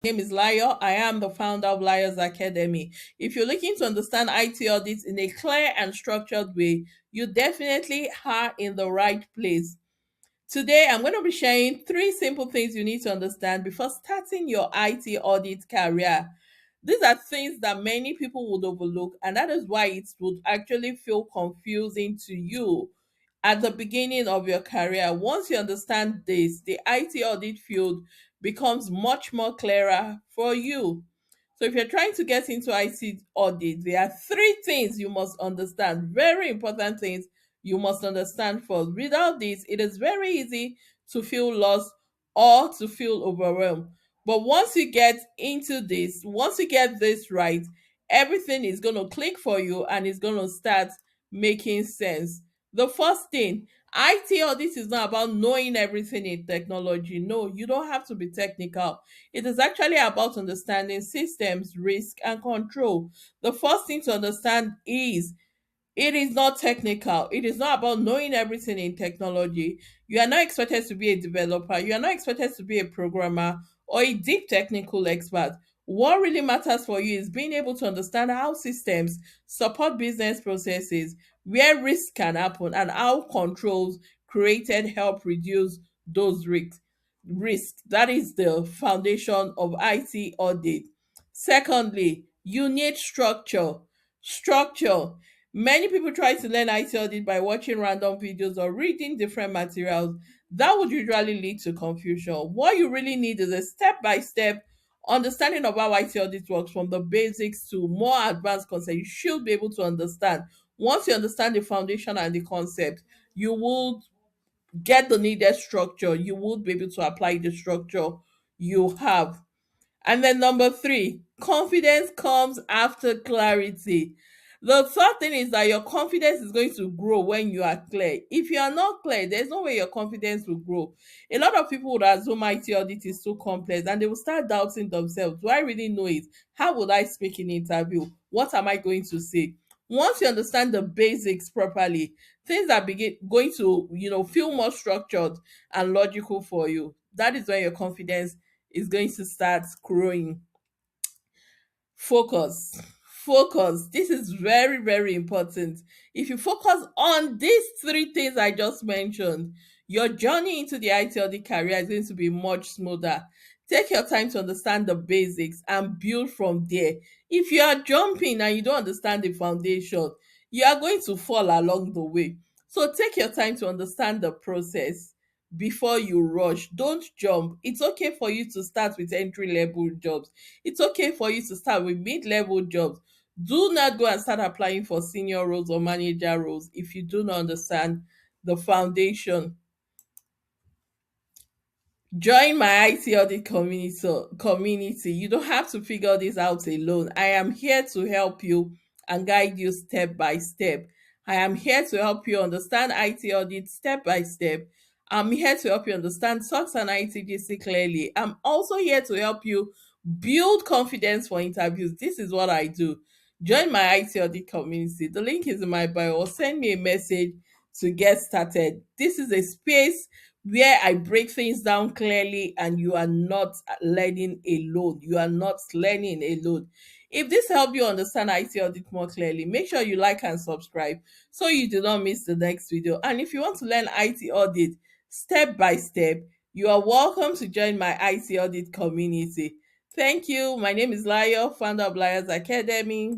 Name is Layo. I am the founder of Liars Academy. If you're looking to understand IT audits in a clear and structured way, you definitely are in the right place. Today, I'm going to be sharing three simple things you need to understand before starting your IT audit career. These are things that many people would overlook, and that is why it would actually feel confusing to you at the beginning of your career. Once you understand this, the IT audit field becomes much more clearer for you. So, if you're trying to get into IT audit, there are three things you must understand, very important things you must understand first. Without this, it is very easy to feel lost or to feel overwhelmed. But once you get into this, once you get this right, everything is going to click for you and it's going to start making sense. The first thing, IT audit is not about knowing everything in technology. No, you don't have to be technical. It is actually about understanding systems, risk, and control. The first thing to understand is it is not technical. It is not about knowing everything in technology. You are not expected to be a developer. You are not expected to be a programmer or a deep technical expert. What really matters for you is being able to understand how systems support business processes, where risks can happen, and how controls created help reduce those risks. That is the foundation of IT audit. Secondly, you need structure. Structure. Many people try to learn IT audit by watching random videos or reading different materials. That would usually lead to confusion. What you really need is a step by step understanding of how IT audit works, from the basics to more advanced concepts. You should be able to understand. Once you understand the foundation and the concept, you will get the needed structure. You would be able to apply the structure you have. And then number three, confidence comes after clarity. The third thing is that your confidence is going to grow when you are clear. If you are not clear, there's no way your confidence will grow. A lot of people would assume IT audit is too complex and they will start doubting themselves. Do I really know it? How would I speak in interview? What am I going to say? Once you understand the basics properly, things are begin going to feel more structured and logical for you. That is when your confidence is going to start growing. Focus. Focus. This is very, very important. If you focus on these three things I just mentioned, your journey into the IT audit career is going to be much smoother. Take your time to understand the basics and build from there. If you are jumping and you don't understand the foundation, you are going to fall along the way. So take your time to understand the process before you rush. Don't jump. It's okay for you to start with entry level jobs. It's okay for you to start with mid-level jobs. Do not go and start applying for senior roles or manager roles if you do not understand the foundation. Join my IT audit community. You don't have to figure this out alone. I am here to help you and guide you step by step. I am here to help you understand IT audit step by step. I'm here to help you understand SOX and ITGC clearly. I'm also here to help you build confidence for interviews. This is what I do. Join my IT audit community. The link is in my bio, or send me a message to get started. This is a space where I break things down clearly and you are not learning alone. You are not learning alone. If this helped you understand IT audit more clearly, make sure you like and subscribe so you do not miss the next video. And if you want to learn IT audit step by step, you are welcome to join my IT audit community. Thank you. My name is Layo, founder of Liars Academy.